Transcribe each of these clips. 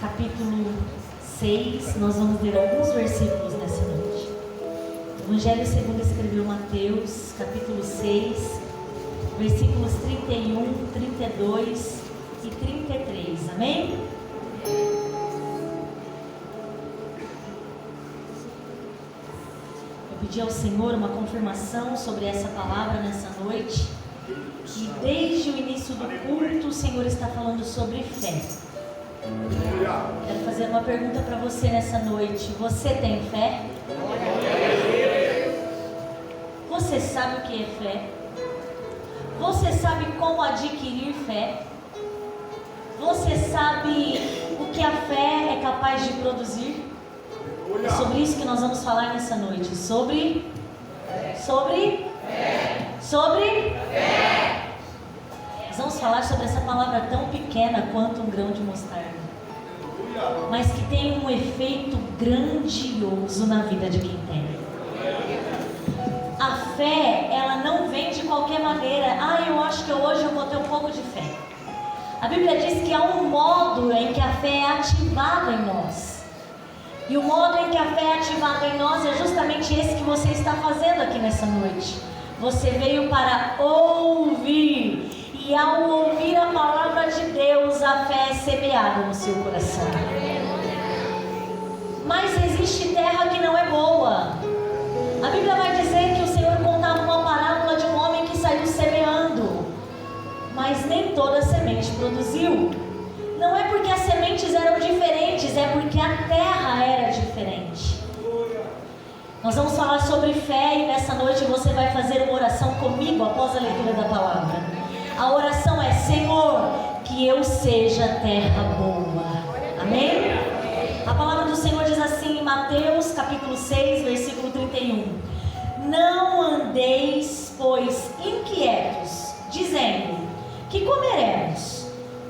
capítulo 6, nós vamos ler alguns versículos nessa noite. Evangelho segundo escreveu Mateus, capítulo 6, versículos 31, 32 e 33, amém? Eu pedi ao Senhor uma confirmação sobre essa palavra nessa noite, e desde o início do culto o Senhor está falando sobre fé. Quero fazer uma pergunta para você nessa noite. Você tem fé? Você sabe o que é fé? Você sabe como adquirir fé? Você sabe o que a fé é capaz de produzir? É sobre isso que nós vamos falar nessa noite. Sobre fé. Nós vamos falar sobre essa palavra tão pequena quanto um grão de mostarda, mas que tem um efeito grandioso na vida de quem tem. A fé, ela não vem de qualquer maneira. Eu acho que hoje eu vou ter um pouco de fé. A Bíblia diz que há um modo em que a fé é ativada em nós. E o modo em que a fé é ativada em nós é justamente esse que você está fazendo aqui nessa noite. Você veio para ouvir. E ao ouvir a palavra de Deus, a fé é semeada no seu coração. Mas existe terra que não é boa. A Bíblia vai dizer que o Senhor contava uma parábola de um homem que saiu semeando, mas nem toda semente produziu. Não é porque as sementes eram diferentes, é porque a terra era diferente. Nós vamos falar sobre fé e nessa noite você vai fazer uma oração comigo após a leitura da palavra. A oração é: Senhor, que eu seja terra boa. Amém? A palavra do Senhor diz assim em Mateus capítulo 6, versículo 31. Não andeis, pois, inquietos, dizendo: que comeremos?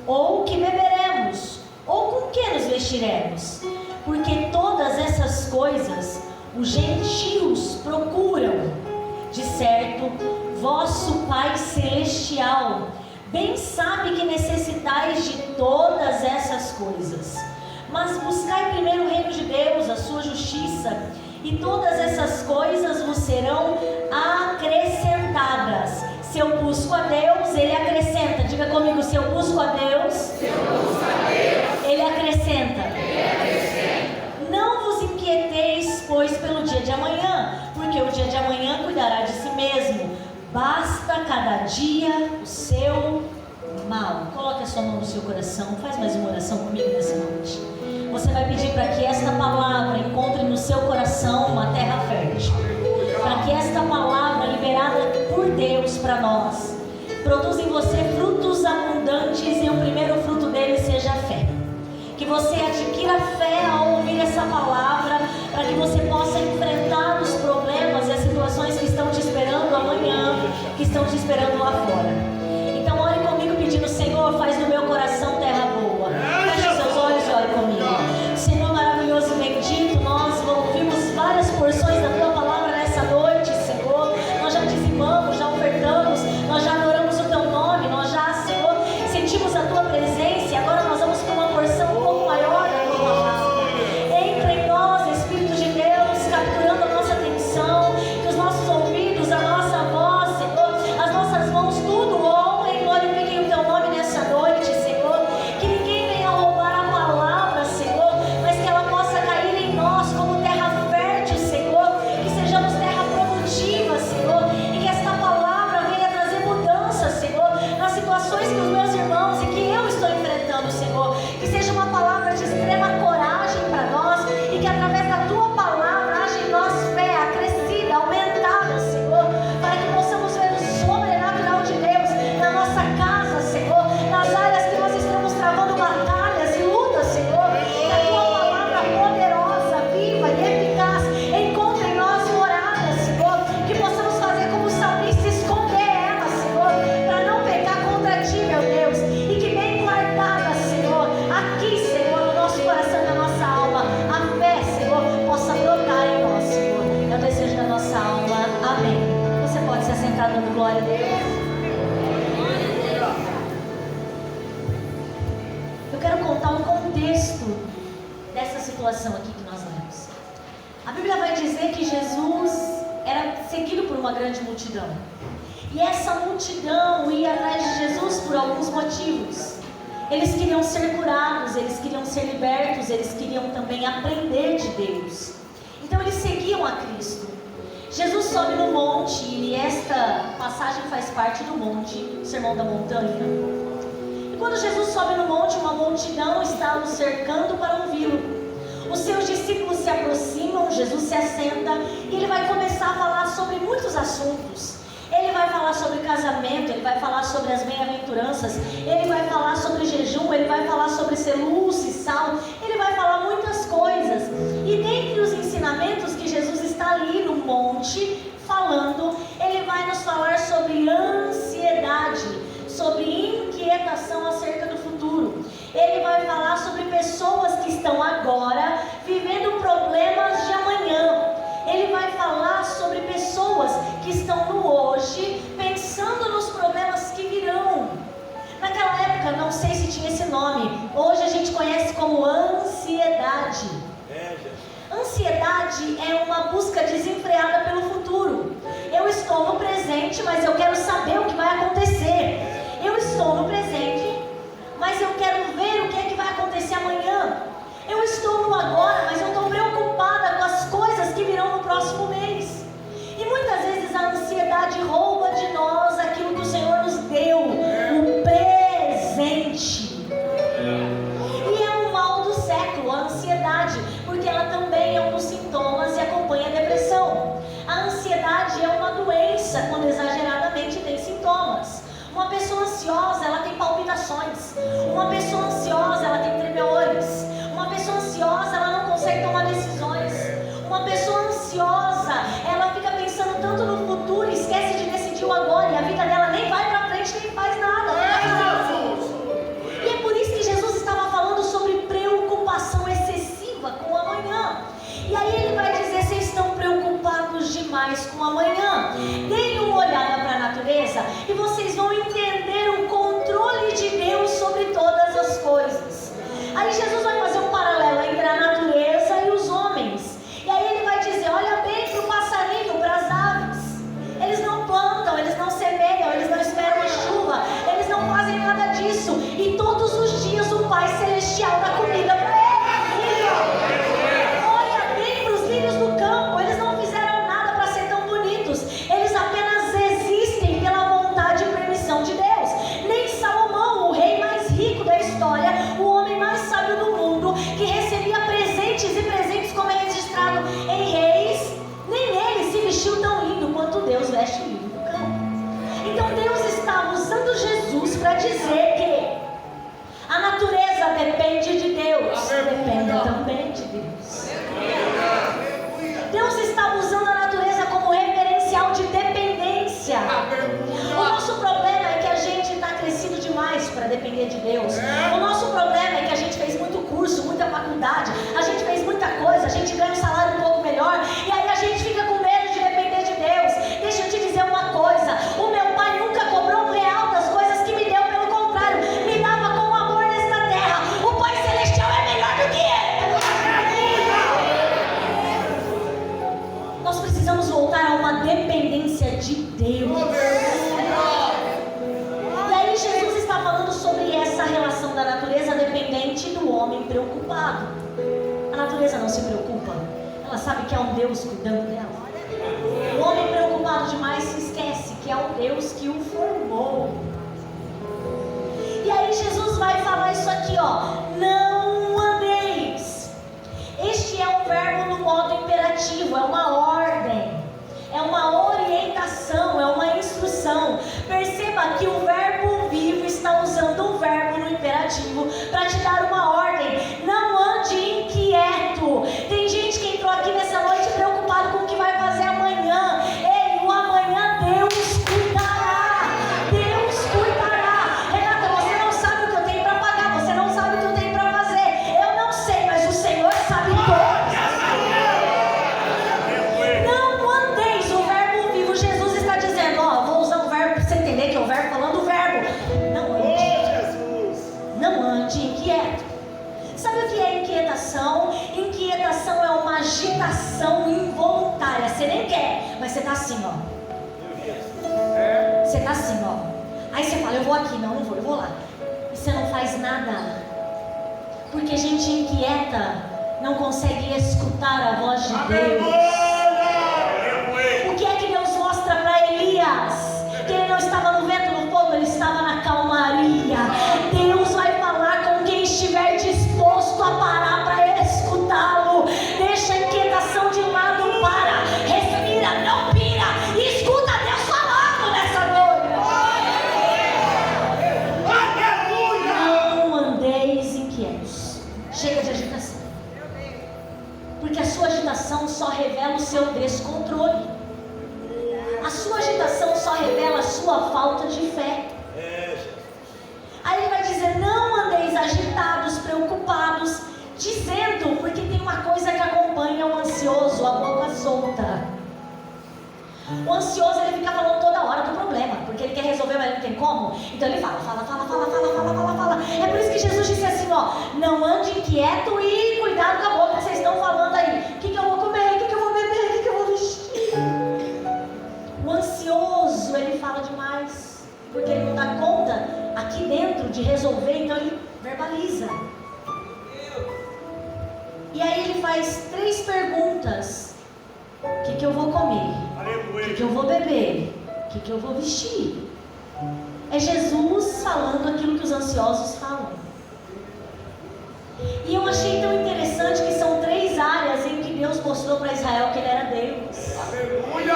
Ou que beberemos? Ou com que nos vestiremos? Porque todas essas coisas os gentios procuram. De certo, vosso Pai Celestial bem sabe que necessitais de todas essas coisas. Mas buscai primeiro o reino de Deus, a sua justiça, e todas essas coisas vos serão acrescentadas. Se eu busco a Deus, Ele acrescenta. Diga comigo: se eu busco a Deus, Ele acrescenta. Não vos inquieteis, pois, pelo dia de amanhã, porque o dia de amanhã cuidará de si mesmo. Basta cada dia o seu mal. Coloque a sua mão no seu coração. Faz mais uma oração comigo nessa noite. Você vai pedir para que esta palavra encontre no seu coração uma terra fértil, para que esta palavra liberada por Deus para nós produza em você frutos abundantes, e o primeiro fruto dele seja a fé. Que você adquira fé ao ouvir essa palavra, para que você possa enfrentar os problemas e as situações que estão te esperando amanhã, que estão te esperando lá fora. Então ore comigo pedindo: Senhor, faz do meu coração terra boa. Feche os seus olhos e ore comigo. Senhor maravilhoso e bendito, nós ouvimos várias porções da tua palavra nessa noite, Senhor. Nós já dizimamos, já ofertamos, nós já adoramos o teu nome, nós já, Senhor, sentimos a tua presença, e agora nós vamos para uma porção um pouco maior da tua palavra. Entra em nós, Espírito de Deus, capturando a nossa atenção, que os nossos ouvidos, a nossa voz, Senhor, as nossas mãos, tudo situação aqui que nós lemos. A Bíblia vai dizer que Jesus era seguido por uma grande multidão. E essa multidão ia atrás de Jesus por alguns motivos. Eles queriam ser curados, eles queriam ser libertos, eles queriam também aprender de Deus. Então eles seguiam a Cristo. Jesus sobe no monte, e esta passagem faz parte do monte, o Sermão da Montanha. E quando Jesus sobe no monte, uma multidão está o cercando para ouvi-lo. Os seus discípulos se aproximam, Jesus se assenta e ele vai começar a falar sobre muitos assuntos. Ele vai falar sobre casamento, ele vai falar sobre as bem-aventuranças, ele vai falar sobre jejum, ele vai falar sobre ser luz e sal, ele vai falar muitas coisas. E dentre os ensinamentos que Jesus está ali no monte falando, ele vai nos falar sobre ansiedade, sobre inquietação acerca do futuro. Ele vai falar sobre pessoas que estão agora vivendo problemas de amanhã. Ele vai falar sobre pessoas que estão no hoje, pensando nos problemas que virão. Naquela época, não sei se tinha esse nome, hoje a gente conhece como ansiedade. Ansiedade é uma busca desenfreada pelo futuro. Eu estou no presente, mas eu quero saber o que vai acontecer. Eu estou no presente, mas eu quero ver o que é que vai acontecer amanhã. Eu estou no agora, mas eu estou preocupada com as coisas que virão no próximo mês. E muitas vezes a ansiedade rouba de nós aquilo que o Senhor nos deu, o presente. E é um mal do século, a ansiedade, porque ela também é um dos sintomas e acompanha a depressão. A ansiedade é uma doença quando exageradamente tem sintomas. Uma pessoa ansiosa, ela tem palpitações. Uma pessoa ansiosa, ela tem tremores. Uma pessoa ansiosa, ela não consegue tomar decisões. Uma pessoa ansiosa, ela fica pensando tanto no futuro, esquece de decidir o agora, e a vida dela nem vai pra frente, nem faz nada. E é por isso que Jesus estava falando sobre preocupação excessiva com o amanhã. E aí ele vai dizer: vocês estão preocupados demais com o amanhã. Deem uma olhada para a natureza e vocês vão entender o controle de Deus sobre todas as coisas. Aí Jesus vai fazer um paralelo entre a natureza e os homens. E aí ele vai dizer: olha bem para o passarinho, para as aves. Eles não plantam, eles não semeiam, eles não esperam a chuva, eles não fazem nada disso. E todos os dias o Pai Celestial dá comida para eles. Olha bem para os lírios do campo, eles não fizeram nada para ser tão bonitos. Eles apenas existem pela vontade e permissão de Deus. Nem Salomão, o rei mais rico da história, o homem mais sábio do mundo, que recebia presentes e presentes como é registrado em Reis, nem ele se vestiu tão lindo quanto Deus veste o lírio do campo. Então Deus estava usando Jesus para dizer que a natureza depende de Deus, depende também de Deus. Deus estava usando a natureza como referencial de dependência. O nosso problema é que a gente está crescido demais para depender de Deus. O nosso problema é que a gente fez muito curso, muita faculdade, a gente fez muita coisa, a gente ganha um salário um pouco melhor, e aí a gente fica com medo de depender de Deus. Deixa eu te dizer uma coisa: o meu pai nunca cobrou R$1 das coisas que me deu, pelo contrário, me dava com amor nesta terra. O Pai Celestial é melhor do que ele. Nós precisamos voltar a uma dependência de Deus. E aí Jesus está falando sobre essa relação da natureza dependente e do homem preocupado. A natureza não se preocupa, ela sabe que há um Deus cuidando dela. O homem preocupado demais se esquece que há um Deus que o formou. E aí Jesus vai falar isso aqui, ó: não andeis. Este é um verbo no modo imperativo, é uma ordem, é uma orientação, é uma instrução. Perceba que o verbo vivo está usando um verbo no imperativo para te dar uma ordem. Não ande inquieto. Tem gente que entrou aqui nessa noite preocupado com o que vai fazer amanhã. Ei, o amanhã Deus cuidará. Deus cuidará. Renata, você não sabe o que eu tenho para pagar, você não sabe o que eu tenho para fazer. Eu não sei, mas o Senhor sabe tudo. Não andeis, o verbo vivo. Jesus está dizendo, ó, vou usar o verbo para você entender que é o verbo falando o verbo. Não ande. Não ande inquieto. Sabe o que é inquieto? inquietação. Inquietação é uma agitação involuntária. Você nem quer, mas você está assim, ó. Você está assim, ó. Aí você fala, eu vou aqui, não vou, eu vou lá. E você não faz nada. Porque gente inquieta não consegue escutar a voz de Deus. O que é que Deus mostra para Elias? Que ele não estava no vento, no fogo, ele estava na calmaria. Deus vai falar com quem estiver disposto a parar para escutá-lo. Deixa a inquietação de lado, para, respira, não pira, e escuta Deus falando nessa noite. Não andeis inquietos. Chega de agitação. Porque a sua agitação só revela o seu descontrole. A sua agitação só revela a sua falta de fé. Aí ele vai dizer, não andeis agitados, preocupados, dizendo, porque tem uma coisa que acompanha o ansioso, a boca solta. O ansioso, ele fica falando toda hora do problema, porque ele quer resolver, mas ele não tem como. Então ele fala. É por isso que Jesus disse assim, ó, não ande inquieto e cuidado com a boca que vocês estão falando aí. O que eu vou comer? O que eu vou beber? O que eu vou vestir? O ansioso, ele fala demais, porque ele não dá conta aqui dentro de resolver, então ele verbaliza. E aí ele faz 3 perguntas: o que eu vou comer? O que eu vou beber? O que eu vou vestir? É Jesus falando aquilo que os ansiosos falam. E eu achei tão interessante que são 3 áreas em que Deus mostrou para Israel que Ele era Deus. Aleluia!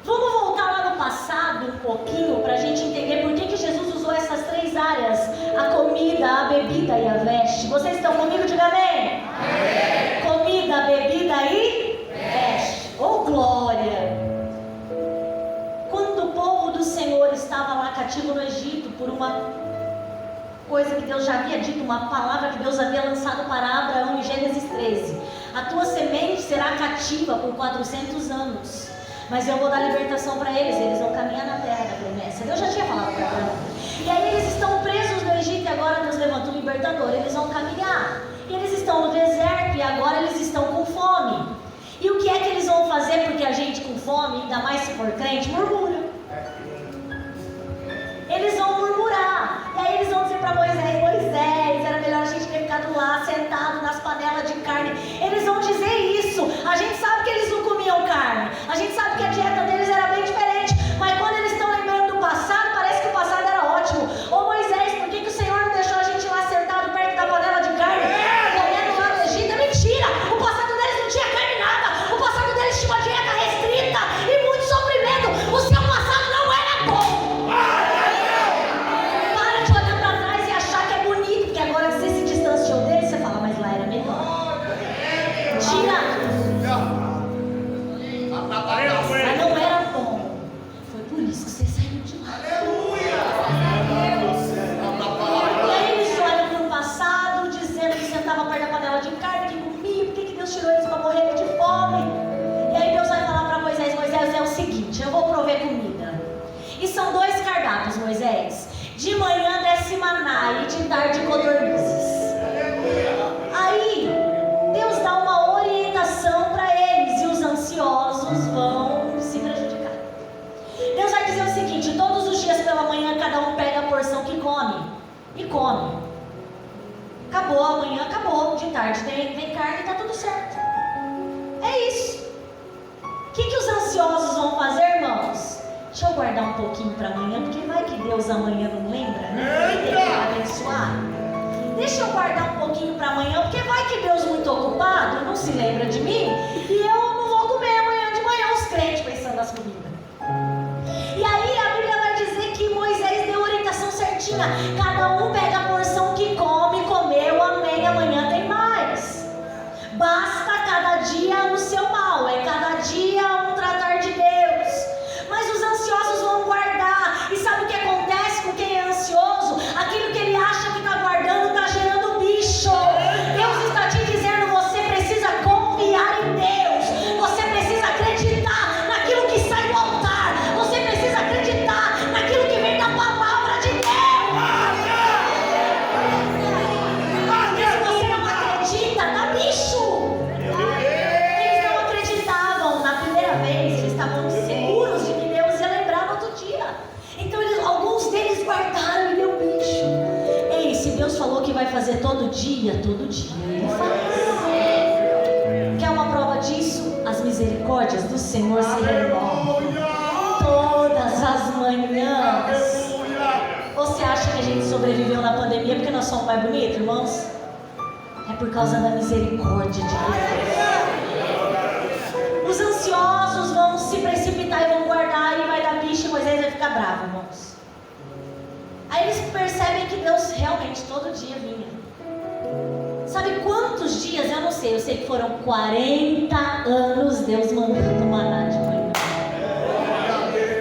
Vamos voltar lá no passado um pouquinho para a gente entender por que Jesus usou essas 3 áreas: a comida, a bebida e a veste. Vocês estão comigo? Diga amém. Amém. Comida, bebida e veste. Oh glória! Quando o povo do Senhor estava lá cativo no Egito por uma coisa que Deus já havia dito, uma palavra que Deus havia lançado para Abraão em Gênesis 13: a tua semente será cativa por 400 anos, mas eu vou dar libertação para eles vão caminhar na terra da promessa. Deus já tinha falado para Abraão. E aí eles estão presos no Egito e agora Deus levanta o libertador. Eles vão caminhar, e eles estão no deserto e agora eles estão com fome. E o que é que eles vão fazer? Porque a gente com fome, ainda mais se for crente, murmura. Eles vão murmurar. E aí eles vão dizer para Moisés: Moisés, era melhor a gente ter ficado lá, sentado nas panelas de carne. Eles vão dizer isso. A gente sabe que eles não comiam carne. A gente sabe que a dieta deles era bem diferente. Mas quando eles estão lembrando do passado, parece que o passado era ótimo. Ô Moisés, por que o Senhor não deixou a gente lá sentado perto da panela de carne, comendo lá no Egito? É mentira! O passado deles não tinha carne nada. O passado deles tinha uma dieta restrita e muito sofrimento. O seu passado não era bom. Mas não era bom. Foi por isso que você saiu de lá. E aí eles olham para o passado, dizendo que sentava perto da panela de carne, que comia. Por que Deus tirou eles para morrer de fome? E aí Deus vai falar para Moisés: Moisés, é o seguinte, eu vou prover comida. E são 2 cardápios, Moisés. De manhã desce maná e de tarde codornizes. Aí Deus dá uma orientação para eles e os ansiosos vão se prejudicar. Deus vai dizer o seguinte: todos os dias pela manhã cada um pega a porção que come e come. Acabou amanhã, acabou. De tarde tem carne e está tudo certo. É isso. O que os ansiosos vão fazer, irmãos? Deixa eu guardar um pouquinho para amanhã, porque vai que Deus amanhã não lembra, né? Ele tem que abençoar. Deixa eu guardar um pouquinho para amanhã, porque vai que Deus muito ocupado não se lembra de mim e eu não vou comer amanhã de manhã. Os crentes pensando nas comidas. E aí a Bíblia vai dizer que Moisés deu a orientação certinha: cada um pega a porção que come, comeu, amém, amanhã tem mais. Basta cada dia o seu mal, é cada dia um tratar de Deus. Mas os ansiosos vão guardar. E sabe o que acontece com quem é ansioso? Aquilo que ele acha que está guardando está gerando bicho. Deus está te dizendo: você precisa confiar em Deus. Você precisa acreditar naquilo que sai do altar. Você precisa acreditar naquilo que vem da palavra de Deus. fazer todo dia Ele faz. Quer uma prova disso? As misericórdias do Senhor se renovam todas as manhãs. Você acha que a gente sobreviveu na pandemia porque nós somos mais bonitos, irmãos? É por causa da misericórdia de Deus. Os ansiosos vão se precipitar e vão guardar, e vai dar bicho, e Moisés vai ficar bravo, irmãos. Aí eles percebem que Deus realmente todo dia vinha. Sabe quantos dias? Eu não sei, eu sei que foram 40 anos Deus mandando maná de manhã.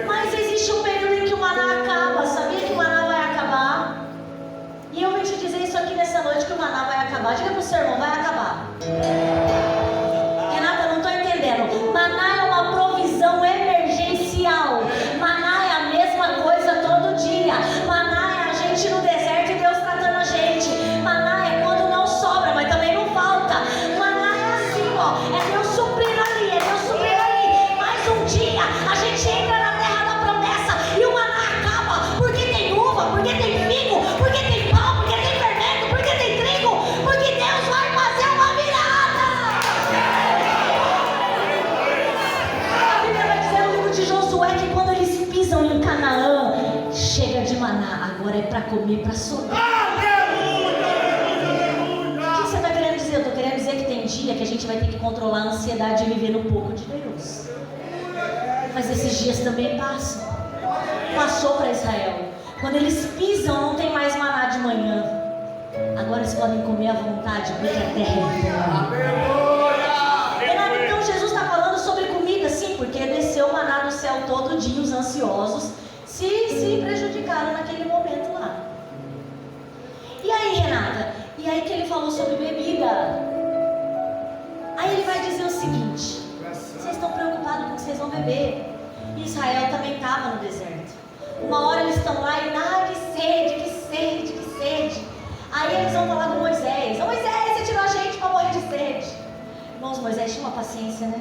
Mas existe um período em que o maná acaba. Sabia que o maná vai acabar? E eu vou te dizer isso aqui nessa noite, que o maná vai acabar. Diga pro seu irmão, vai acabar. Renata, não estou entendendo. Maná é uma provisão emergencial. Maná é a mesma coisa todo dia. Maná é a gente no deserto e Deus tratando a gente. Maná é quando não sobra, mas também não falta. Maná é assim, ó. É Deus suprir ali, é Deus suprir ali. Mais um dia, a gente entra na terra da promessa e o maná acaba. Porque tem uva, porque tem figo, porque tem pão, porque tem fermento, porque tem trigo. Porque Deus vai fazer uma virada. A Bíblia vai dizer no livro de Josué que quando eles pisam em Canaã, chega de maná, agora é para comer, para sobrar. O que você está querendo dizer? Eu estou querendo dizer que tem dia que a gente vai ter que controlar a ansiedade e viver no pouco de Deus. Mas esses dias também passam. Passou para Israel. Quando eles pisam, não tem mais maná de manhã. Agora eles podem comer à vontade, porque a terra é boa. Então Jesus está falando sobre comida, sim, porque desceu maná do céu todo dia. Os ansiosos se prejudicaram naquele momento lá. E aí, Renata? E aí que ele falou sobre bebida. Aí ele vai dizer o seguinte: vocês estão preocupados com o que vocês vão beber. Israel também estava no deserto. Uma hora eles estão lá e ai, que sede, que sede, que sede. Aí eles vão falar com Moisés: ô Moisés, você tirou a gente para morrer de sede. Irmãos, Moisés tinha uma paciência, né?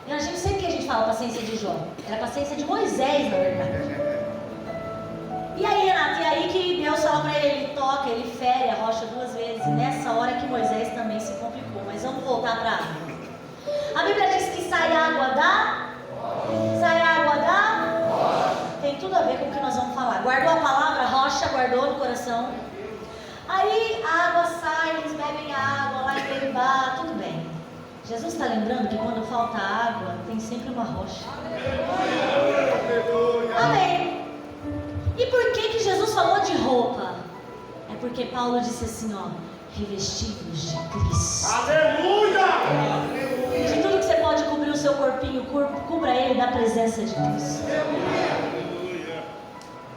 E a gente sempre que a gente fala paciência de Jó, era a paciência de Moisés, na verdade. E aí, Renato, e aí que Deus fala para ele, toca, ele fere a rocha 2 vezes. E nessa hora que Moisés também se complicou. Mas vamos voltar para a água. A Bíblia diz que sai água da... Sai água da... Tem tudo a ver com o que nós vamos falar. Guardou a palavra, rocha, guardou no coração. Aí a água sai, eles bebem a água lá em Meribá, tudo bem. Jesus está lembrando que quando falta água, tem sempre uma rocha. Amém. E por que Jesus falou de roupa? É porque Paulo disse assim, ó, revestidos de Cristo. Aleluia! De tudo que você pode cobrir o seu corpinho, cubra ele da presença de Cristo.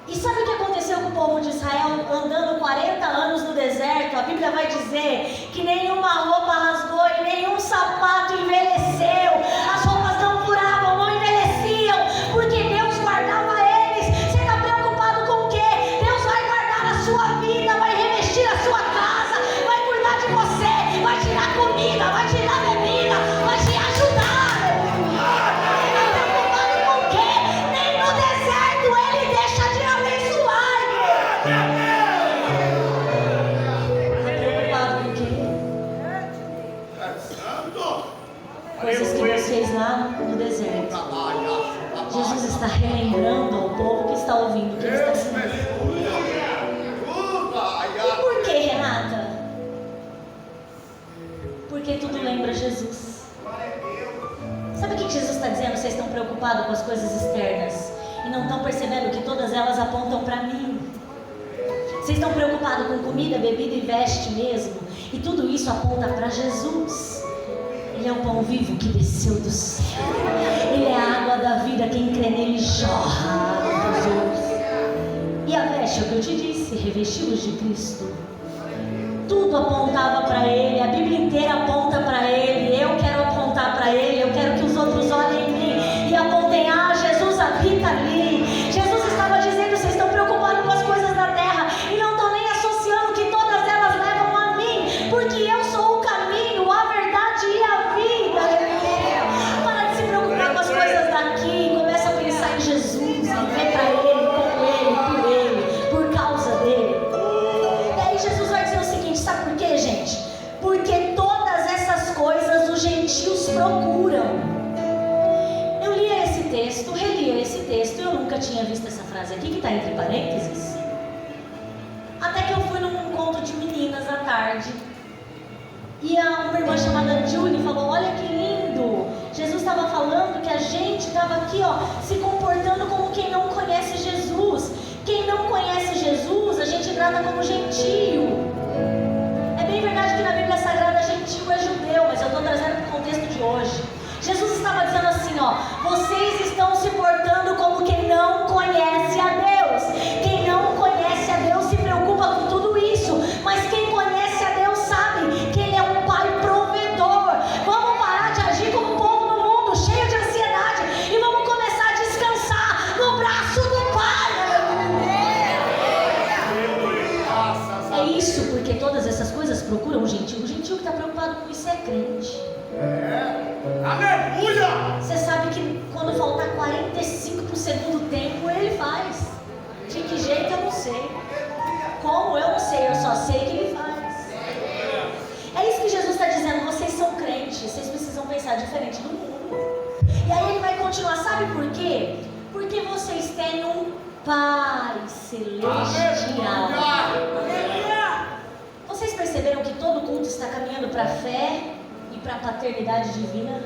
E sabe o que aconteceu com o povo de Israel andando 40 anos no deserto? A Bíblia vai dizer que nenhuma roupa rasgou e nenhum sapato envelheceu. As roupas não furavam, não envelheciam, porque Deus guardava eles. Você está preocupado com o quê? Deus vai guardar a sua vida, vai revestir a sua casa, vai cuidar de você, vai tirar comida, vai tirar bebida, vai te ajudar. Está preocupado com o quê? Nem no deserto ele deixa de abençoar. Está preocupado com o quê? Coisas que Deus fez lá no deserto. Jesus está relembrando ao povo que está ouvindo, que ele está ensinando. E por que, Renata? Porque tudo lembra Jesus. Sabe o que Jesus está dizendo? Vocês estão preocupados com as coisas externas e não estão percebendo que todas elas apontam para mim. Vocês estão preocupados com comida, bebida e veste mesmo, e tudo isso aponta para Jesus. Ele é o pão vivo que desceu do céu. Ele é a água da vida, quem crê nele jorra dos outros. E a veste, é o que eu te disse, revestidos de Cristo. Tudo apontava para Ele, a Bíblia inteira aponta para Ele. Eu quero apontar para Ele, eu quero que os outros olhem em mim e apontem, ah, Jesus habita ali. Jesus estava dizendo, vocês estão preocupados com as coisas da terra e não estão nem associando que todas elas levam a mim, porque eu sou o caminho, a verdade e a vida. Para de se preocupar com as coisas daqui, começa a pensar em Jesus, em ver para Ele, com Ele, por causa dele. E aí Jesus vai dizer procuram. Eu lia esse texto, relia esse texto, eu nunca tinha visto essa frase aqui, que está entre parênteses. Até que eu fui num encontro de meninas à tarde. E uma irmã chamada Julie falou: olha que lindo, Jesus estava falando que a gente estava aqui, ó, se comportando como quem não conhece Jesus. Quem não conhece Jesus, a gente trata como gentio. É bem verdade que na Bíblia Sagrada gentio é judeu, mas eu estou trazendo para o contexto de hoje. Jesus estava dizendo assim, ó: vocês estão se portando como quem não conhece a Deus. Quem não conhece a Deus se preocupa com tudo isso, mas quem conhece a Deus sabe que Ele é um Pai provedor. Vamos parar de agir como um povo no mundo, cheio de ansiedade, e vamos começar a descansar no braço do Pai. É isso, porque todas essas coisas procuram o gentio. O gentio que está preocupado com isso é crente. Aleluia! Você sabe que quando faltar 45 para o segundo tempo, ele faz. De que jeito eu não sei. Como eu não sei, eu só sei que ele faz. É isso que Jesus está dizendo: vocês são crentes, vocês precisam pensar diferente do mundo. E aí ele vai continuar, sabe por quê? Porque vocês têm um Pai Celestial. Vocês perceberam que todo culto está caminhando para a fé e para a paternidade divina?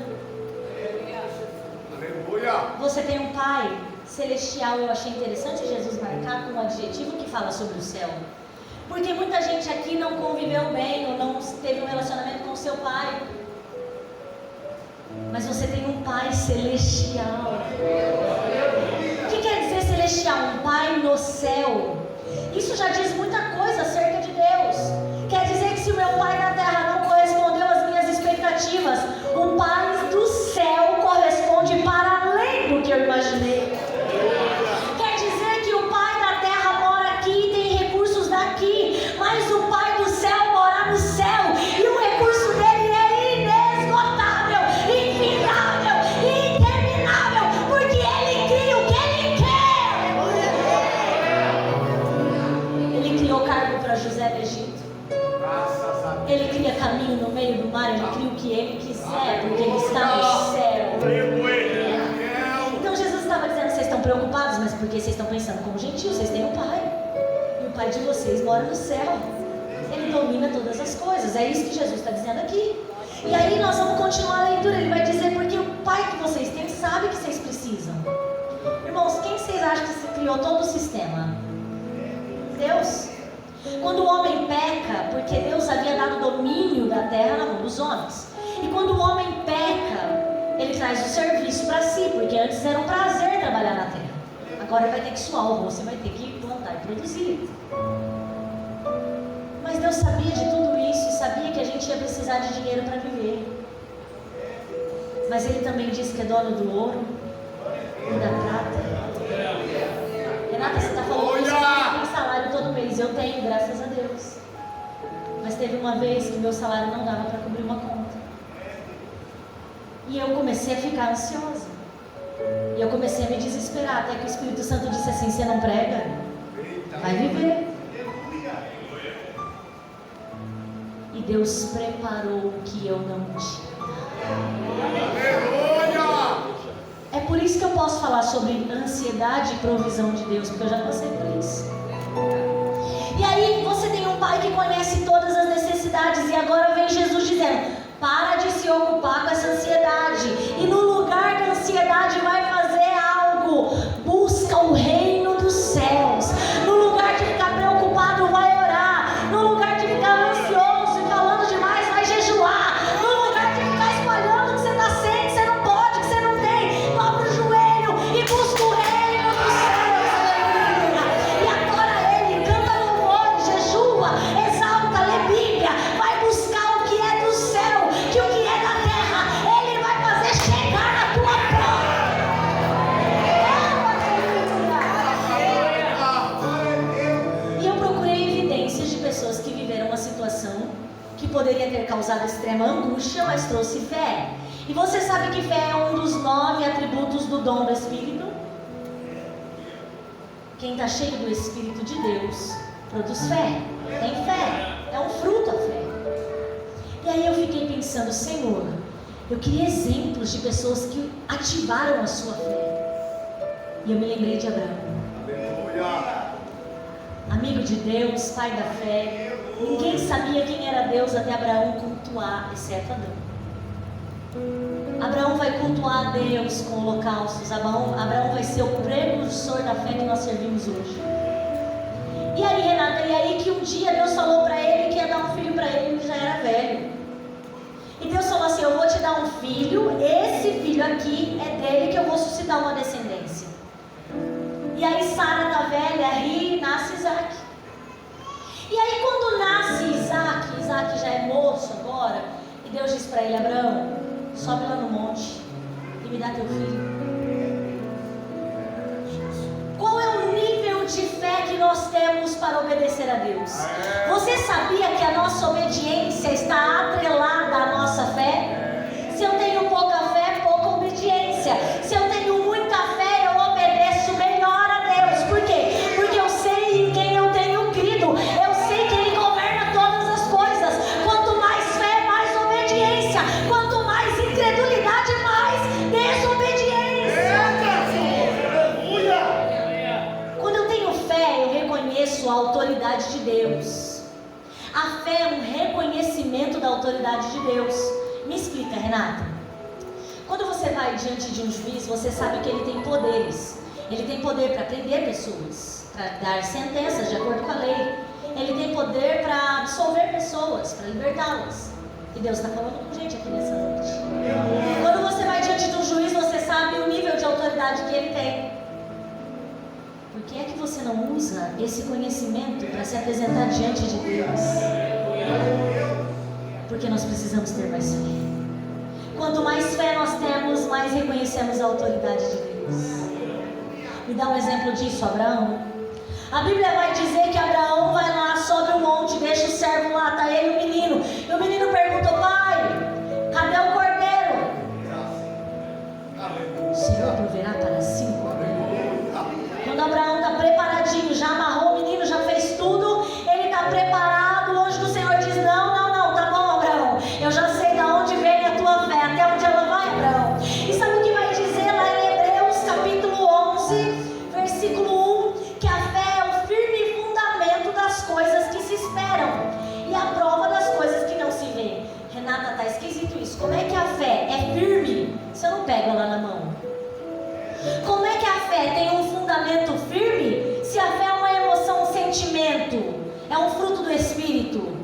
Você tem um Pai Celestial. Eu achei interessante Jesus marcar com um adjetivo que fala sobre o céu, porque muita gente aqui não conviveu bem ou não teve um relacionamento com o seu pai. Mas você tem um Pai Celestial. O que quer dizer celestial? Um Pai no céu. Isso já diz muita coisa acerca de Deus. Quer dizer que se o meu Pai na terra não correspondeu às minhas expectativas, o Pai do céu corresponde para além do que eu imaginei. Quer dizer que o Pai da terra mora aqui e tem recursos daqui, mas o Pai do céu mora no céu e o recurso dele é inesgotável, infindável, interminável, porque ele cria o que ele quer. Ele criou cargo para José do Egito. Ele cria caminho no meio do mar, ele cria o que ele quiser, porque ele está no céu. Então Jesus estava dizendo: vocês estão preocupados, mas porque vocês estão pensando como gentios, vocês têm um Pai. E o Pai de vocês mora no céu. Ele domina todas as coisas. É isso que Jesus está dizendo aqui. E aí nós vamos continuar a leitura. Ele vai dizer: porque o Pai que vocês têm sabe que vocês precisam. Irmãos, quem vocês acham que criou todo o sistema? Deus. Quando o homem peca, porque Deus havia dado domínio da terra na mão dos homens. E quando o homem peca, ele traz o serviço para si, porque antes era um prazer trabalhar na terra. Agora vai ter que suar o rosto, você vai ter que plantar e produzir. Mas Deus sabia de tudo isso e sabia que a gente ia precisar de dinheiro para viver. Mas Ele também disse que é dono do ouro e da prata. Renata, você está falando que você tem salário todo mês. Eu tenho, graças a Deus. Mas teve uma vez que meu salário não dava para cobrir uma conta. E eu comecei a ficar ansiosa. E eu comecei a me desesperar. Até que o Espírito Santo disse assim: você não prega? Vai viver. E Deus preparou o que eu não tinha. É por isso que eu posso falar sobre ansiedade e provisão de Deus, porque eu já passei por isso. E aí você tem um Pai que conhece todas as necessidades, e agora vem Jesus dizendo: para de se ocupar com essa ansiedade, e no lugar da ansiedade vai fazer algo. Busca o reino dos céus. No lugar de ficar preocupado, vai orar. No lugar de ficar ansioso e falando demais, vai jejuar. No lugar de ficar espalhando que você está sem, que você não pode, que você não tem, dobra o joelho e busca o reino dos céus. E adora Ele, canta louvores, jejua, exalta, lê Bíblia, vai buscar o que é do céu, que o que é da terra Ele vai fazer chegar na tua porta. E eu procurei evidências de pessoas que viveram uma situação que poderia ter causado extrema angústia, mas trouxe fé. E você sabe que fé é um dos 9 atributos do dom do Espírito? Quem está cheio do Espírito de Deus produz fé, tem fé, é um fruto a fé. E aí eu fiquei pensando: Senhor, Eu queria exemplos de pessoas que ativaram a sua fé. E eu me lembrei de Abraão. Aleluia. Amigo de Deus, pai da fé. Ninguém sabia quem era Deus até Abraão cultuar, exceto Adão. Abraão vai cultuar a Deus com holocaustos. Abraão vai ser o precursor da fé que nós servimos hoje. E aí, Renata, e aí que um dia Deus falou para ele que ia dar um filho para ele, ele já era velho. E Deus falou assim: eu vou te dar um filho, esse filho aqui é dele que eu vou suscitar uma descendência. E aí Sara tá velha, ri e nasce Isaac. E aí quando nasce Isaac já é moço agora, e Deus diz para ele: Abraão, sobe lá no monte e me dá teu filho. Qual é o nível de fé que nós temos para obedecer a Deus? Você sabia que a nossa obediência está atrelada à nossa fé? Se eu tenho pouca fé, pouca obediência. Se eu tenho muita fé, eu obedeço melhor a Deus. Por quê? Porque eu sei em quem eu tenho crido. Eu sei que Ele governa todas as coisas. Quanto mais fé, mais obediência. Quanto mais incredulidade, mais desobediência. Quando eu tenho fé, eu reconheço a autoridade de Deus. A fé é um reconhecimento da autoridade de Deus. Me explica, Renata. Quando você vai diante de um juiz, você sabe que ele tem poderes. Ele tem poder para prender pessoas, para dar sentenças de acordo com a lei. Ele tem poder para absolver pessoas, para libertá-las. E Deus está falando com gente aqui nessa noite. Quando você vai diante de um juiz, você sabe o nível de autoridade que ele tem. Por que é que você não usa esse conhecimento para se apresentar diante de Deus? Porque nós precisamos ter mais fé. Quanto mais fé nós temos, mais reconhecemos a autoridade de Deus. Me dá um exemplo disso, Abraão. A Bíblia vai dizer que Abraão vai lá sobre o monte, deixa o servo lá, tá ele e o menino. E o menino perguntou: pai, cadê o cordeiro? O Senhor proverá para 5 cordeiros. Quando Abraão está preparadinho, já amarrou o menino, já fez tudo, ele está preparado, o anjo do Senhor diz: não, tá bom, Abraão, eu já sei de onde vem a tua fé, até onde ela vai, Abraão. E sabe o que vai dizer lá em Hebreus capítulo 11, versículo 1, que a fé é o firme fundamento das coisas que se esperam e a prova das coisas que não se vê. Renata, tá esquisito isso. Como é que a fé é firme se eu não pego ela na mão? Como é que a fé tem um fundamento firme se a fé é uma emoção, um sentimento, é um fruto do Espírito?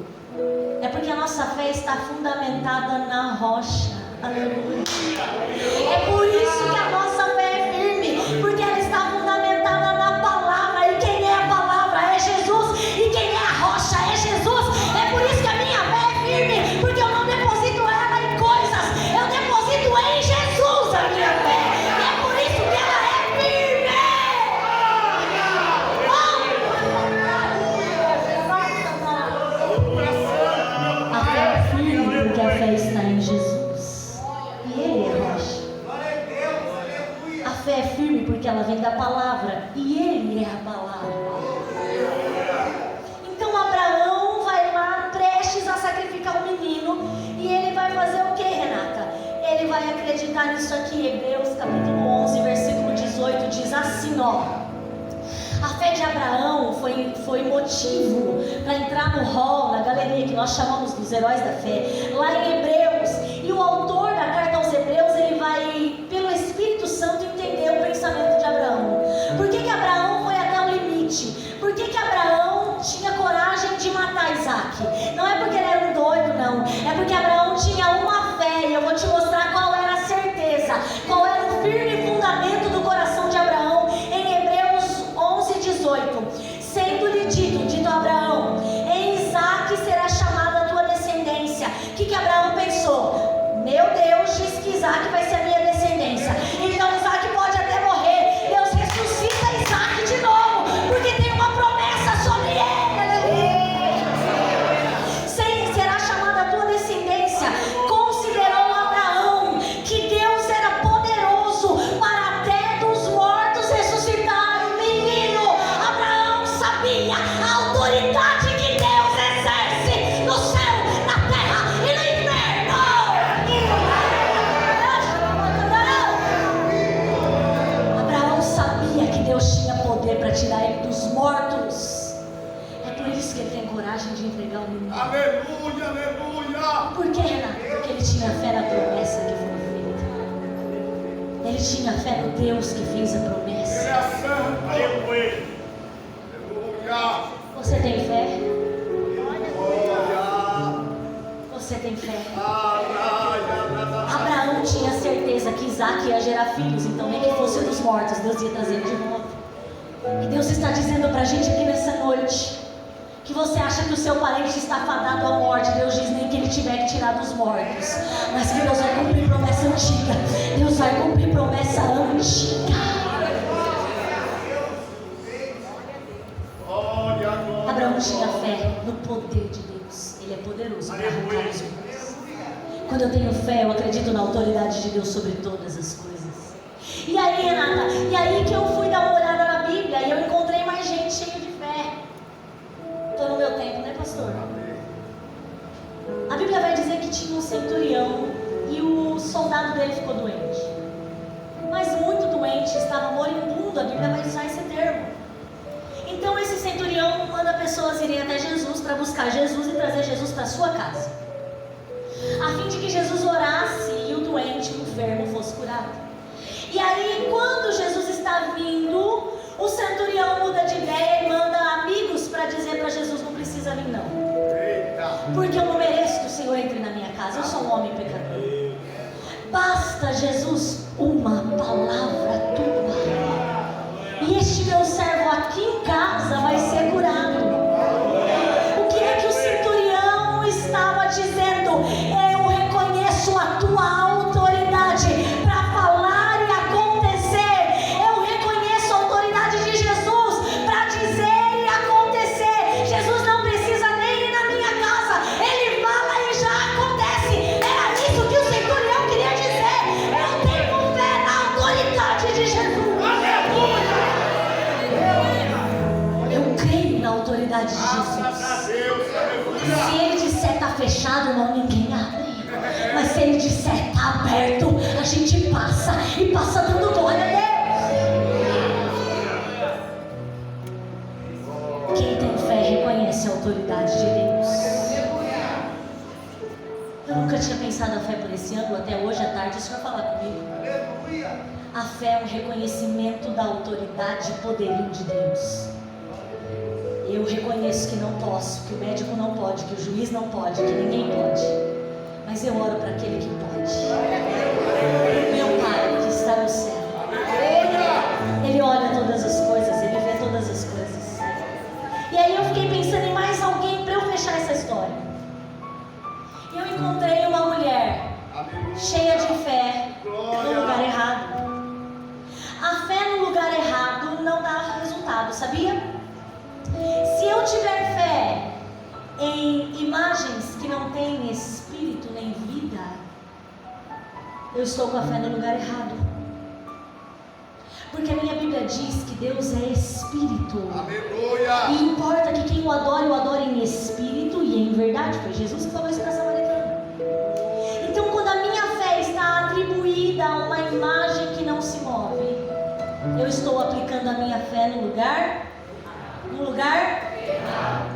É porque a nossa fé está fundamentada na rocha. Aleluia. É por isso que a nossa fé é firme, porque ela está fundamentada na palavra. E quem é a palavra? É Jesus. E quem é a rocha? É Jesus. É por isso que a minha fé é firme, porque eu não deposito ela em coisas, eu deposito em Jesus a minha fé. A fé está em Jesus e Ele é rocha. A fé é firme porque ela vem da palavra e Ele é a palavra. Então Abraão vai lá prestes a sacrificar o menino e ele vai fazer o que, Renata? Ele vai acreditar nisso aqui. Hebreus capítulo 11 versículo 18 diz assim, ó: a fé de Abraão foi motivo para entrar no hall, na galeria que nós chamamos dos heróis da fé, lá em Hebreus. E o autor da carta aos Hebreus, ele vai, pelo Espírito Santo, entender o pensamento de Abraão. Por que Abraão foi até o limite? Por que Abraão tinha coragem de matar Isaac? Não é porque ele era um doido, não. É porque Abraão tinha uma fé, e eu vou te mostrar qual era a certeza, qual era o firme fundamento do coração de Abraão, em Hebreus 11:18. Sendo-lhe dito a Abraão: em Isaac será chamada a tua descendência. O que Abraão pensou? Meu quê, Renato? Porque ele tinha fé na promessa que foi feita. Ele tinha fé no Deus que fez a promessa. Você tem fé? Você tem fé? Abraão tinha certeza que Isaac ia gerar filhos, então nem que fosse dos mortos, Deus ia trazer ele de volta. E Deus está dizendo pra gente aqui nessa noite, que você acha que o seu parente está fadado à morte. Deus diz nem que ele tiver que tirar dos mortos, mas que Deus vai cumprir promessa antiga. Deus vai cumprir promessa antiga. Abraão tinha fé no poder de Deus. Ele é poderoso para arrancar os mortos. Quando eu tenho fé, eu acredito na autoridade de Deus sobre todas as coisas. E aí, Renata, e aí que eu fui dar uma olhada na Bíblia e eu encontrei mais gente cheia de fé. Estou no meu tempo, né, pastor? A Bíblia vai dizer que tinha um centurião e o soldado dele ficou doente. Mas muito doente, estava moribundo, a Bíblia vai usar esse termo. Então esse centurião manda pessoas irem até Jesus para buscar Jesus e trazer Jesus para sua casa, a fim de que Jesus orasse e o doente, o enfermo, fosse curado. E aí, quando Jesus está vindo, o centurião muda de ideia e manda amigos para dizer para Jesus: não precisa vir não, porque eu não mereço que o Senhor entre na minha casa, eu sou um homem pecador. Basta, Jesus, uma palavra tua, e este meu servo aqui em casa vai ser curado. O que é que o centurião estava dizendo? Eu reconheço a tua autoridade para falar e acontecer. Eu reconheço a autoridade de Jesus para dizer e acontecer. Jesus não precisa nem ir na minha casa, ele fala e já acontece. Era isso que o centurião queria dizer. Eu tenho fé na autoridade de Jesus. Eu creio na autoridade de Jesus. Se ele disser está fechado, irmão, ninguém abre. Mas se ele disser está aberto, a gente passa e passa dando glória a Deus. Quem tem fé reconhece a autoridade de Deus. Eu nunca tinha pensado a fé por esse ângulo, até hoje à tarde o Senhor falar comigo. A fé é um reconhecimento da autoridade e poderio de Deus. Eu reconheço que não posso, que o médico não pode, que o juiz não pode, que ninguém pode. Mas eu oro para aquele que pode. Meu Pai que está no céu. Ele olha todas as coisas, ele vê todas as coisas. E aí eu fiquei pensando em mais alguém para eu fechar essa história. E eu encontrei uma mulher cheia de fé no lugar errado. A fé no lugar errado não dá resultado, sabia? Se eu tiver fé em imagens que não têm espírito nem vida, eu estou com a fé no lugar errado. Porque a minha Bíblia diz que Deus é espírito. Aleluia. E importa que quem o adore em espírito e em verdade. Foi Jesus que falou isso para a samaritana. Então, quando a minha fé está atribuída a uma imagem que não se move, eu estou aplicando a minha fé no lugar errado.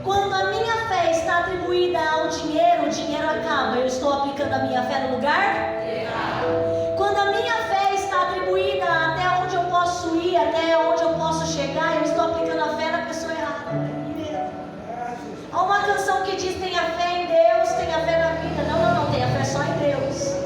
Quando a minha fé está atribuída ao dinheiro, o dinheiro acaba. Eu estou aplicando a minha fé no lugar errado. Quando a minha fé está atribuída até onde eu posso ir, até onde eu posso chegar, eu estou aplicando a fé na pessoa errada. Há uma canção que diz: tenha fé em Deus, tenha fé na vida. Não, tenha fé só em Deus.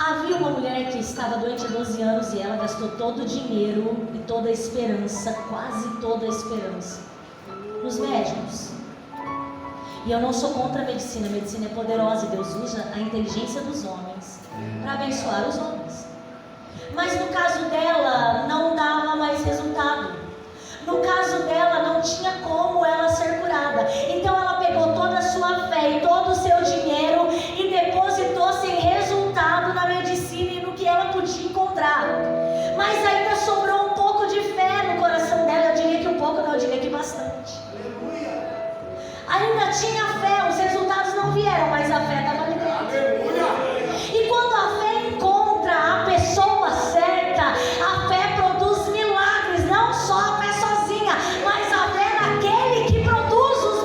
Havia uma mulher que estava doente há 12 anos e ela gastou todo o dinheiro e toda a esperança, quase toda a esperança, nos médicos. E eu não sou contra a medicina é poderosa e Deus usa a inteligência dos homens para abençoar os homens. Mas no caso dela não dava mais resultado. No caso dela não tinha como ela ser curada. Então ela pegou toda a sua fé e todo o seu dinheiro e depositou sem resultado na medicina e no que ela podia encontrar. Mas ainda sobrou um pouco de fé no coração dela. Eu diria que um pouco, não, eu diria que bastante. Ainda tinha fé, os resultados não vieram, mas a fé estava ali dentro. E quando a fé encontra a pessoa certa, a fé produz milagres. Não só a fé sozinha, mas a fé naquele que produz os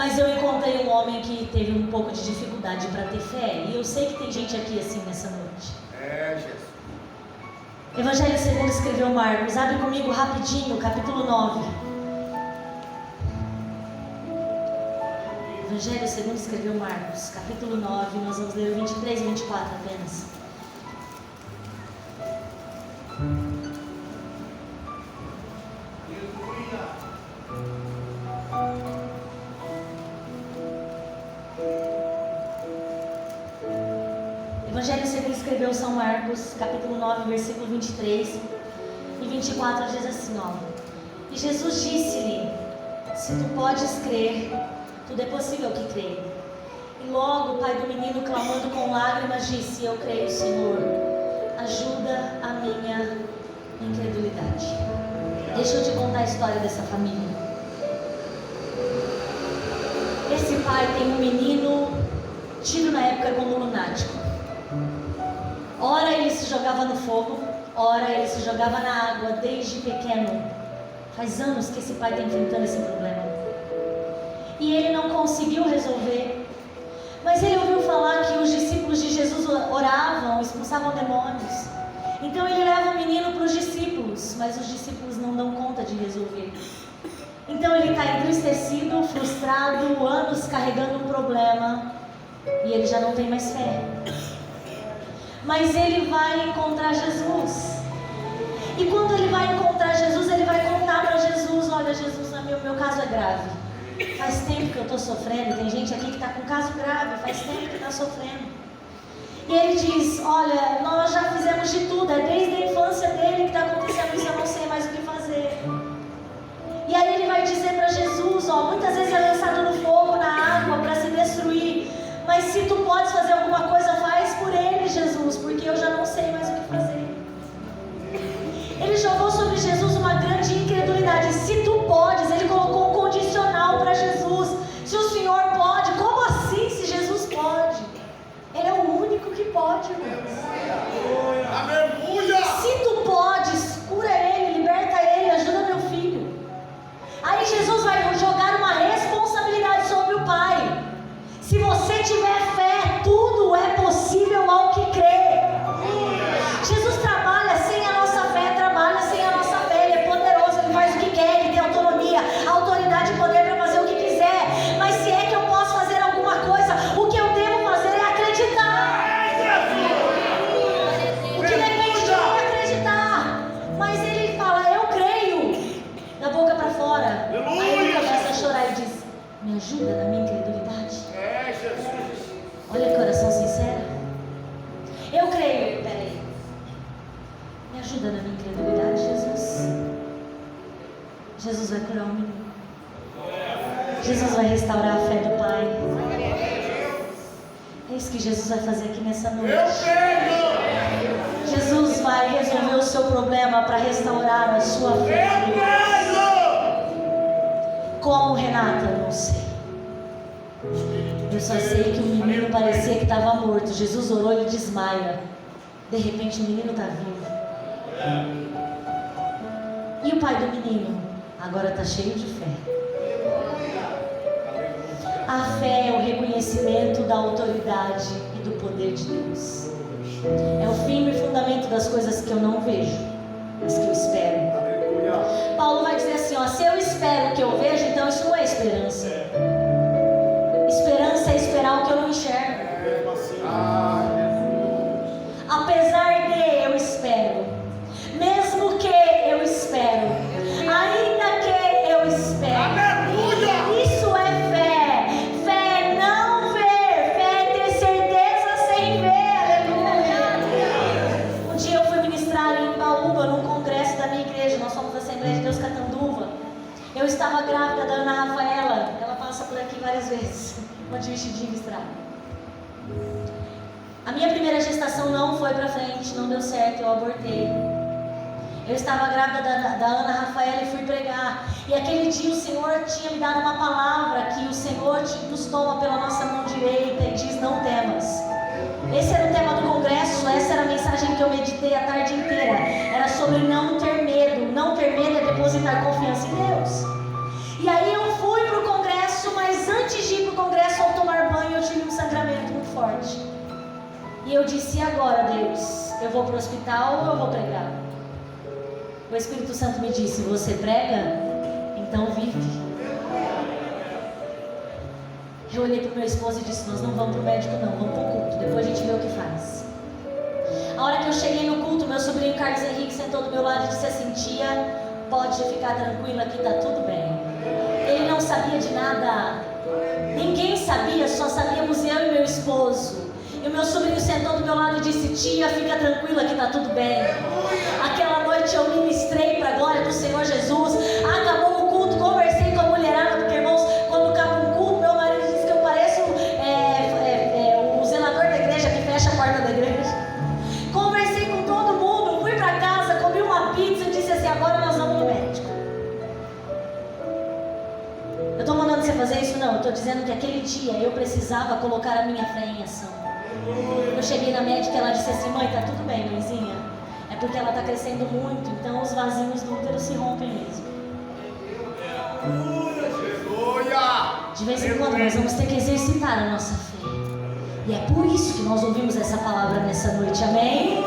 Mas eu encontrei um homem que teve um pouco de dificuldade para ter fé. E eu sei que tem gente aqui assim nessa noite. Jesus. Evangelho segundo escreveu Marcos. Abre comigo rapidinho, capítulo 9. Evangelho segundo escreveu Marcos, capítulo 9. Nós vamos ler o 23 e 24 apenas. Evangelho segundo escreveu São Marcos, capítulo 9, versículo 23 e 24 diz assim, ó. E Jesus disse-lhe, se tu podes crer, tudo é possível que creia. E logo o pai do menino, clamando com lágrimas, disse, eu creio, Senhor, ajuda a minha incredulidade. Deixa eu te contar a história dessa família. Esse pai tem um menino tido na época como lunático. Ora ele se jogava no fogo, ora ele se jogava na água desde pequeno. Faz anos que esse pai está enfrentando esse problema. E ele não conseguiu resolver. Mas ele ouviu falar que os discípulos de Jesus oravam, expulsavam demônios. Então ele leva o menino para os discípulos, mas os discípulos não dão conta de resolver. Então ele está entristecido, frustrado, anos carregando um problema. E ele já não tem mais fé. Mas ele vai encontrar Jesus. E quando ele vai encontrar Jesus, ele vai contar para Jesus, olha Jesus, o meu caso é grave. Faz tempo que eu estou sofrendo, tem gente aqui que está com caso grave, faz tempo que está sofrendo. E ele diz, olha, nós já fizemos de tudo, é desde a infância dele que está acontecendo isso, eu não sei mais o que fazer. E aí ele vai dizer para Jesus, ó, muitas vezes é lançado no fogo, na água, para se destruir. Mas se tu podes fazer alguma coisa, faz por ele, Jesus, porque eu já não sei mais o que fazer. Ele jogou sobre Jesus uma grande incredulidade. Se tu podes, ele colocou um condicional para Jesus. Se o Senhor pode, como assim se Jesus pode? Ele é o único que pode, irmãos. Aleluia! Se tu podes, cura ele, liberta ele, ajuda meu filho. Aí Jesus vai jogar uma responsabilidade sobre o pai. Se você tiver fé, tudo é possível ao que crê. Jesus trabalha sem a nossa fé, trabalha sem a nossa fé. Ele é poderoso, ele faz o que quer, ele tem autonomia, autoridade e poder para fazer o que quiser. Mas se é que eu posso fazer alguma coisa, o que eu devo fazer é acreditar. O que depende de mim é acreditar. Mas ele fala, eu creio, da boca para fora. Aí ele começa a chorar e diz, me ajuda na minha incredulidade. Olha que coração sincero. Eu creio, peraí. Me ajuda na minha incredulidade, Jesus. Jesus vai curar o menino. Jesus vai restaurar a fé do Pai. É isso que Jesus vai fazer aqui nessa noite. Jesus vai resolver o seu problema para restaurar a sua fé. Como, Renata? Não sei. Eu só sei que o menino parecia que estava morto. Jesus orou e ele desmaia. De repente o menino está vivo. E o pai do menino agora está cheio de fé. A fé é o reconhecimento da autoridade e do poder de Deus. É o firme fundamento das coisas que eu não vejo, mas que eu espero. Paulo vai dizer assim, ó, se eu espero o que eu vejo, então isso não é esperança. Esperança é esperar o que eu não enxergo. Apesar de eu espero, mesmo que eu espero, ainda que eu espero. Isso é fé. Fé é não ver, fé é ter certeza sem ver. Aleluia. Um dia eu fui ministrar em Baúba, num congresso da minha igreja. Nós somos da Assembleia de Deus Catanduva. Eu estava grávida da Ana Rafaela. Ela passa por aqui várias vezes. Onde vestidinho estrada. A minha primeira gestação não foi pra frente, não deu certo, eu abortei. Eu estava grávida da Ana Rafaela e fui pregar. E aquele dia o Senhor tinha me dado uma palavra que o Senhor nos toma pela nossa mão direita e diz, não temas. Esse era o tema do congresso, essa era a mensagem que eu meditei a tarde inteira. Era sobre não ter medo. Não ter medo é depositar confiança em Deus. E aí eu fui pro congresso, mas antes E eu disse: e agora, Deus? Eu vou para o hospital ou eu vou pregar? O Espírito Santo me disse: você prega? Então vive. Eu olhei para o meu esposo e disse: nós não vamos para o médico não, vamos para o culto, depois a gente vê o que faz. A hora que eu cheguei no culto, meu sobrinho Carlos Henrique sentou do meu lado e disse assim: tia, pode ficar tranquila que está tudo bem. Ele não sabia de nada, ninguém sabia, só sabíamos eu e meu esposo. E o meu sobrinho sentou do meu lado e disse: tia, fica tranquila que está tudo bem. Aquela noite eu ministrei para a glória do Senhor Jesus. Acabou o culto, conversei com a mulherada, porque irmãos, quando acaba um culto, meu marido diz que eu pareço o zelador da igreja que fecha a porta da igreja. Conversei com todo mundo, fui para casa, comi uma pizza e disse assim: agora nós vamos no médico. Eu estou mandando você fazer isso? Não, eu estou dizendo que aquele dia eu precisava colocar a minha fé em ação. Eu cheguei na médica e ela disse assim: mãe, tá tudo bem, mãezinha. É porque ela está crescendo muito, então os vasinhos do útero se rompem mesmo. De vez em quando nós vamos ter que exercitar a nossa fé. E é por isso que nós ouvimos essa palavra nessa noite, amém?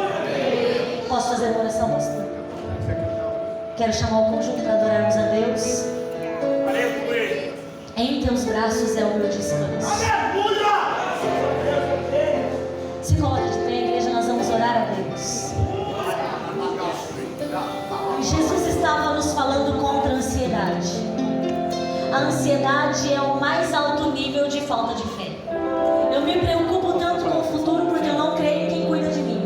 Posso fazer uma oração, pastor? Quero chamar o conjunto para adorarmos a Deus. Em teus braços é o meu descanso. Se coloque de pé, igreja, nós vamos orar a Deus. Jesus estava nos falando contra a ansiedade. A ansiedade é o mais alto nível de falta de fé. Eu me preocupo tanto com o futuro porque eu não creio em quem cuida de mim.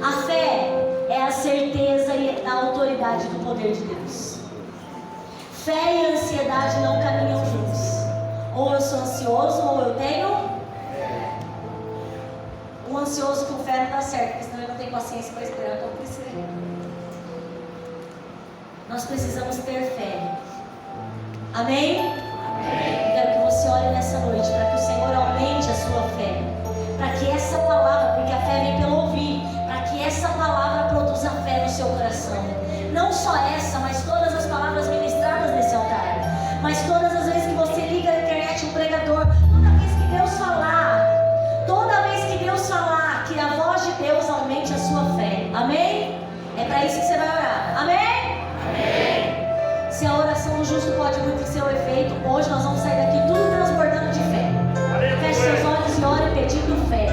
A fé é a certeza e a autoridade do poder de Deus. Fé e ansiedade não caminham juntos. Ou eu sou ansioso ou eu tenho. Um ansioso com fé não dá certo, porque senão ele não tem paciência para esperar acontecer. Nós precisamos ter fé. Amém? Amém. Quero que você olhe nessa noite para que o Senhor aumente a sua fé. Para que essa palavra, porque a fé vem pelo ouvir, para que essa palavra produza fé no seu coração. Não só essa, mas todas as palavras ministradas nesse altar. Mas todas as vezes que você liga na internet um pregador, toda vez que Deus falar, que a voz de Deus aumente a sua fé. Amém? É para isso que você vai orar. Amém? Amém. Se a oração do justo pode muito ser o efeito, hoje nós vamos sair daqui tudo transbordando de fé. Feche seus olhos e ore pedindo fé.